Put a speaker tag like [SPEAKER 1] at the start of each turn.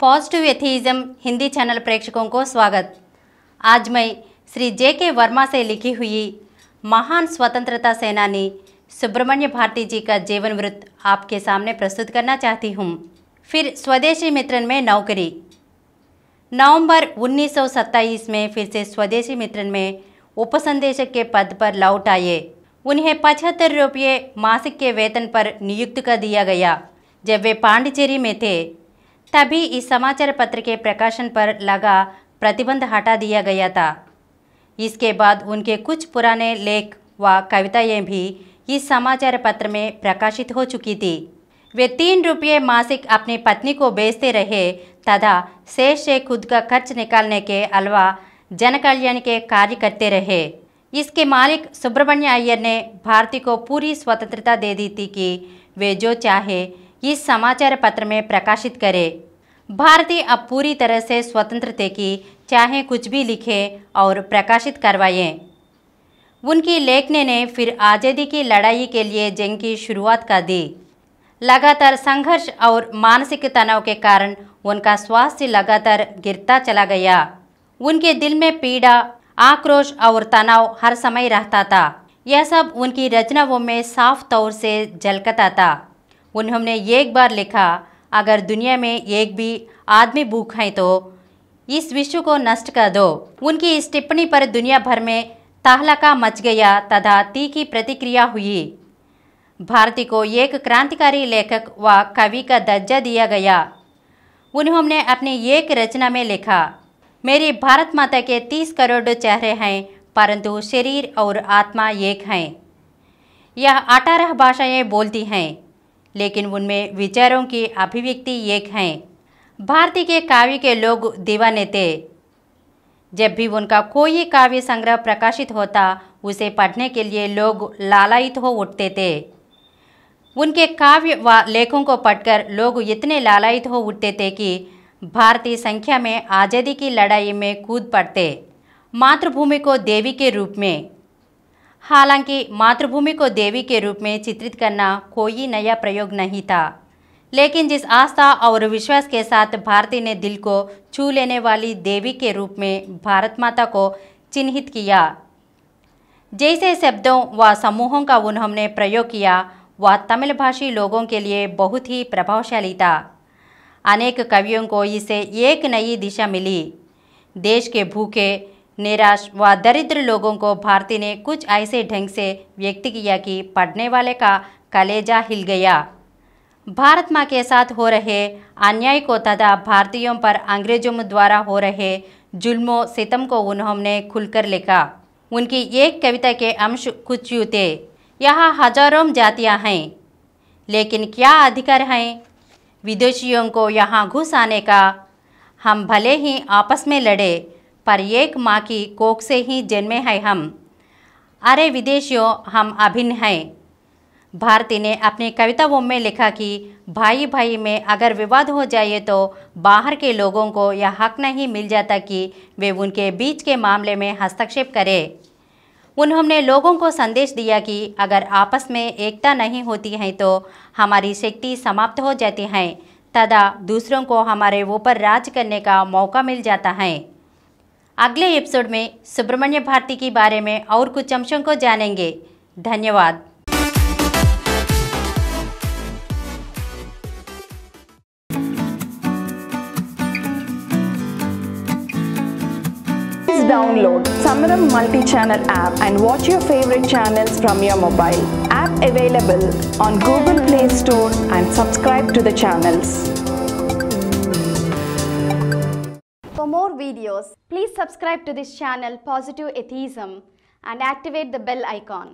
[SPEAKER 1] Positive atheism Hindi channel प्रेक्षकों को स्वागत। आज मैं श्री जे.के. वर्मा से लिखी हुई महान स्वतंत्रता सेनानी सुब्रमण्य भारती जी का जीवन वृत्त आपके सामने प्रस्तुत करना चाहती हूँ। फिर स्वदेशी मित्रन में नौकरी। नवंबर 1927 में फिर से स्वदेशी मित्रन में उपसंदेशक के पद पर लौट आए। उन्हें 75 रुपये मासिक के वेतन पर नियुक्त कर दिया गया। जब वे पांडिचेरी में थे तभी इस समाचार पत्र के प्रकाशन पर लगा प्रतिबंध हटा दिया गया था। इसके बाद उनके कुछ पुराने लेख व कविताएं भी इस समाचार पत्र में प्रकाशित हो चुकी थी। वे 3 रुपये मासिक अपनी पत्नी को बेचते रहे तथा शेष से खुद का खर्च निकालने के अलावा जन कल्याण के कार्य करते रहे। इसके मालिक सुब्रमण्य अय्यर ने भारती को पूरी स्वतंत्रता दे दी थी कि वे जो चाहे इस समाचार पत्र में प्रकाशित करे। भारती अब पूरी तरह से स्वतंत्र थे कि चाहे कुछ भी लिखे और प्रकाशित करवाएं। उनकी लेखनी ने फिर आज़ादी की लड़ाई के लिए जंग की शुरुआत कर दी। लगातार संघर्ष और मानसिक तनाव के कारण उनका स्वास्थ्य लगातार गिरता चला गया। उनके दिल में पीड़ा, आक्रोश और तनाव हर समय रहता था। यह सब उनकी रचनाओं में साफ तौर से झलकता था। उन्होंने एक बार लिखा, अगर दुनिया में एक भी आदमी भूखा है तो इस विश्व को नष्ट कर दो। उनकी इस टिप्पणी पर दुनिया भर में तहलका मच गया तथा तीखी प्रतिक्रिया हुई। भारती को एक क्रांतिकारी लेखक व कवि का दर्जा दिया गया। उन्होंने अपनी एक रचना में लिखा, मेरी भारत माता के 30 करोड़ चेहरे हैं परंतु शरीर और आत्मा एक हैं। यह 18 भाषाएं बोलती हैं लेकिन उनमें विचारों की अभिव्यक्ति एक हैं। भारती के काव्य के लोग दीवाने थे। जब भी उनका कोई काव्य संग्रह प्रकाशित होता उसे पढ़ने के लिए लोग लालायित हो उठते थे। उनके काव्य व लेखों को पढ़कर लोग इतने लालायित हो उठते थे कि भारतीय संख्या में आज़ादी की लड़ाई में कूद पड़ते। मातृभूमि को देवी के रूप में। हालांकि मातृभूमि को देवी के रूप में चित्रित करना कोई नया प्रयोग नहीं था, लेकिन जिस आस्था और विश्वास के साथ भारती ने दिल को छू लेने वाली देवी के रूप में भारत माता को चिन्हित किया, जैसे शब्दों व समूहों का उन्होंने प्रयोग किया वह तमिल भाषी लोगों के लिए बहुत ही प्रभावशाली था। अनेक कवियों को इससे एक नई दिशा मिली। देश के भूखे, निराश व दरिद्र लोगों को भारती ने कुछ ऐसे ढंग से व्यक्त किया कि पढ़ने वाले का कलेजा हिल गया। भारत माँ के साथ हो रहे अन्याय को तथा भारतीयों पर अंग्रेजों द्वारा हो रहे जुल्मों सितम को उन्होंने खुलकर लिखा। उनकी एक कविता के अंश कुछ यूँ थे, यहाँ हजारों जातियाँ हैं लेकिन क्या अधिकार हैं विदेशियों को यहाँ घुस आने का। हम भले ही आपस में लड़े पर एक माँ की कोख से ही जन्मे हैं हम। अरे विदेशियों, हम अभिन्न हैं। भारती ने अपनी कविताओं में लिखा कि भाई भाई में अगर विवाद हो जाए तो बाहर के लोगों को यह हक नहीं मिल जाता कि वे उनके बीच के मामले में हस्तक्षेप करें। उन्होंने लोगों को संदेश दिया कि अगर आपस में एकता नहीं होती है तो हमारी शक्ति समाप्त हो जाती है तथा दूसरों को हमारे ऊपर राज करने का मौका मिल जाता है। अगले एपिसोड में सुब्रमण्य भारती के बारे में और कुछ अंशों को जानेंगे। धन्यवाद।
[SPEAKER 2] Download Samaram multi-channel app and watch your favorite channels from your mobile. App available on Google Play Store and subscribe to the channels.
[SPEAKER 3] For more videos, please subscribe to this channel Positive Atheism and activate the bell icon.